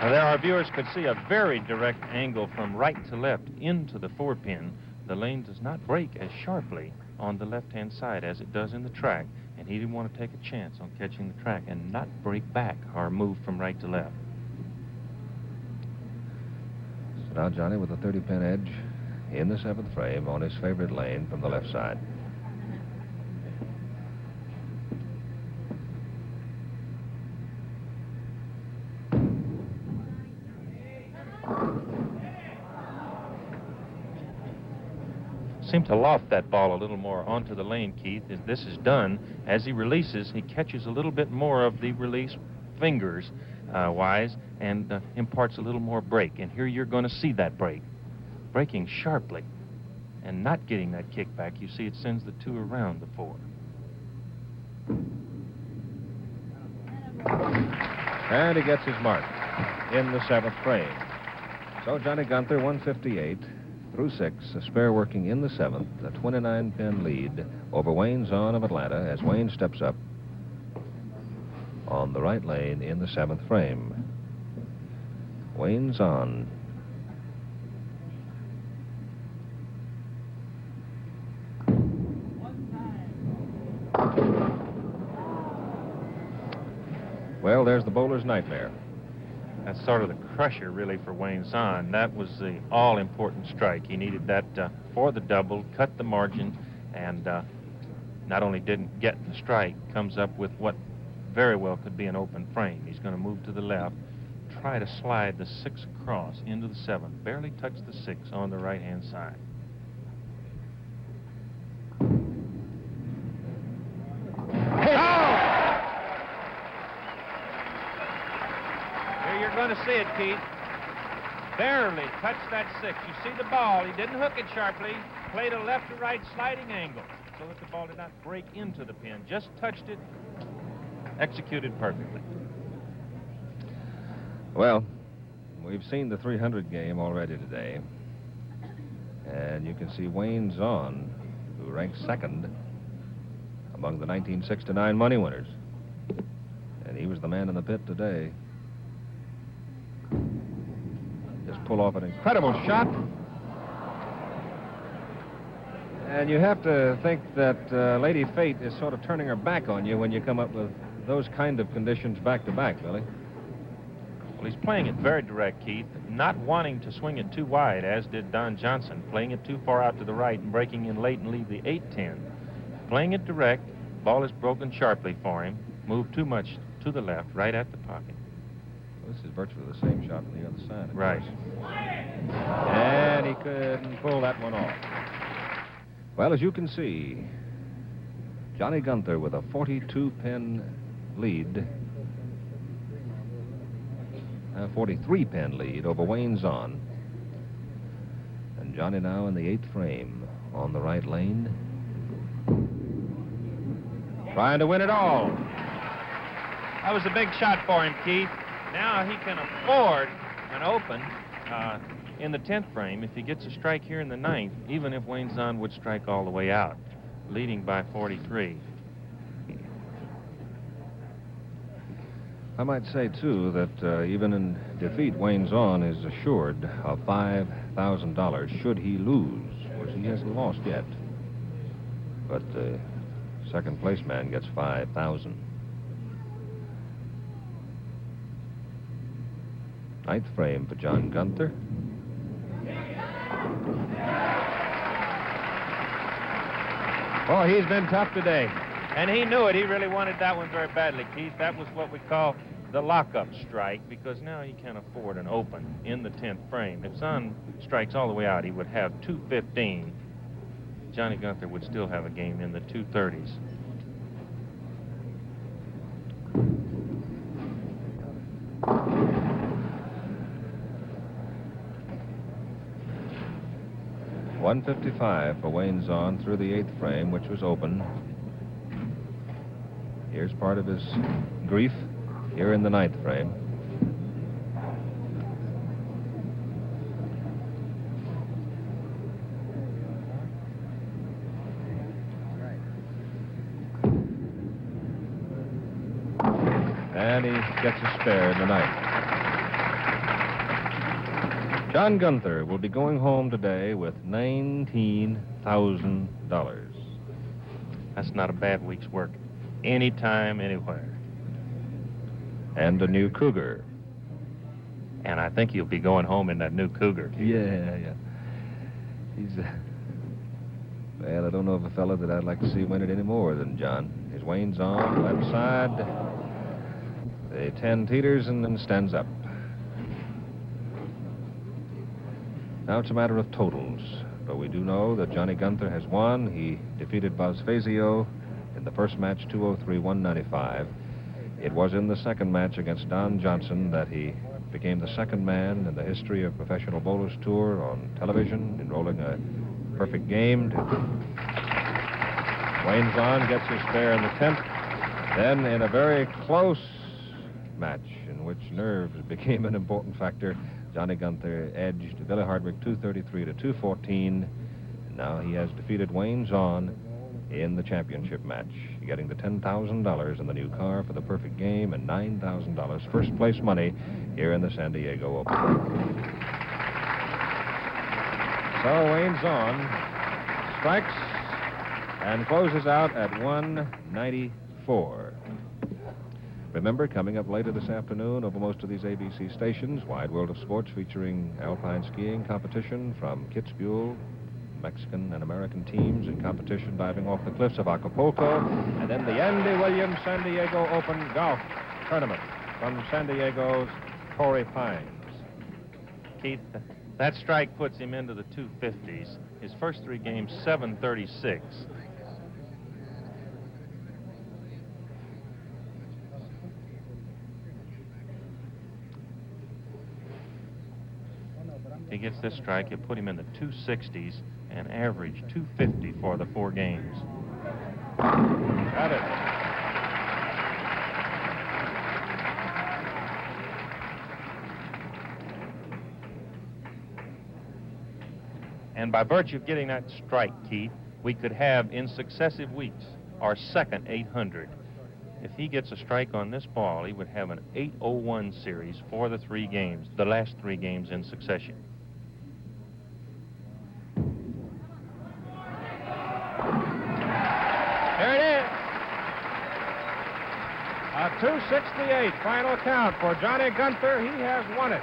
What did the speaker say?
Now, there our viewers could see a very direct angle from right to left into the 4-pin. The lane does not break as sharply on the left-hand side as it does in the track, and he didn't want to take a chance on catching the track and not break back or move from right to left. So now Johnny with a 30-pin edge in the 7th frame on his favorite lane from the left side. Seemed to loft that ball a little more onto the lane, Keith. As this is done, as he releases, he catches a little bit more of the release fingers wise and imparts a little more break. And here you're going to see that break. Breaking sharply and not getting that kickback. You see it sends the 2 around the 4. And he gets his mark in the 7th frame. So Johnny Guenther, 158 through 6, a spare working in the 7th, a 29-pin lead over Wayne Zahn of Atlanta as Wayne steps up on the right lane in the 7th frame. Wayne Zahn. Well, there's the bowler's nightmare. That's sort of the crusher, really, for Wayne Zahn. That was the all-important strike. He needed that for the double, cut the margin, and not only didn't get the strike, comes up with what very well could be an open frame. He's going to move to the left, try to slide the 6 across into the 7, barely touch the 6 on the right-hand side. Going to see it, Keith. Barely touched that 6. You see the ball. He didn't hook it sharply. Played a left to right sliding angle so that the ball did not break into the pin. Just touched it. Executed perfectly. Well, we've seen the 300 game already today. And you can see Wayne Zahn, who ranks 2nd among the 1969 money winners. And he was the man in the pit today. Just pull off an incredible shot. And you have to think that Lady Fate is sort of turning her back on you when you come up with those kind of conditions back-to-back, Billy. Well, he's playing it very direct, Keith, not wanting to swing it too wide, as did Don Johnson, playing it too far out to the right and breaking in late and leave the 8-10. Playing it direct, ball is broken sharply for him, moved too much to the left, right at the pocket. This is virtually the same shot on the other side. Right. And he couldn't pull that one off. Well, as you can see, Johnny Guenther with a 42-pin lead, a 43-pin lead over Wayne Zahn. And Johnny now in the 8th frame on the right lane. Trying to win it all. That was a big shot for him, Keith. Now he can afford an open in the 10th frame if he gets a strike here in the 9th, even if Wayne Zahn would strike all the way out, leading by 43. I might say, too, that even in defeat, Wayne Zahn is assured of $5,000 should he lose, which he hasn't lost yet. But the second-place man gets $5,000. 9th frame for John Guenther. Oh, he's been tough today. And he knew it. He really wanted that one very badly, Keith. That was what we call the lockup strike, because now he can't afford an open in the 10th frame. If Zahn strikes all the way out, he would have 215. Johnny Guenther would still have a game in the 230s. $155 for Wayne Zahn through the 8th frame, which was open. Here's part of his grief here in the 9th frame. And he gets a spare in the 9th. John Guenther will be going home today with $19,000. That's not a bad week's work. Anytime, anywhere. And a new Cougar. And I think he'll be going home in that new Cougar. Yeah. He's, well, I don't know of a fella that I'd like to see win it any more than John. His Wayne Zahn, left side. The 10 teeters and then stands up. Now it's a matter of totals, but we do know that Johnny Guenther has won. He defeated Buzz Fazio in the first match, 203-195. It was in the second match against Don Johnson that he became the second man in the history of Professional Bowlers Tour on television, enrolling a perfect game. Wayne Zahn gets his spare in the 10th. Then in a very close match in which nerves became an important factor, Johnny Guenther edged Billy Hardwick 233-214. And now he has defeated Wayne Zahn in the championship match, getting the $10,000 in the new car for the perfect game and $9,000 first place money here in the San Diego Open. So Wayne Zahn strikes and closes out at 194. Remember, coming up later this afternoon over most of these ABC stations, Wide World of Sports featuring alpine skiing competition from Kitzbühel, Mexican and American teams in competition diving off the cliffs of Acapulco, and then the Andy Williams San Diego Open Golf Tournament from San Diego's Torrey Pines. Keith, that strike puts him into the 250s. His first three games, 736. If he gets this strike, it'll put him in the 260s and average 250 for the 4 games. Got it. And by virtue of getting that strike, Keith, we could have in successive weeks our second 800. If he gets a strike on this ball, he would have an 801 series for the 3 games, the last 3 games in succession. There it is. A 268 final count for Johnny Guenther. He has won it.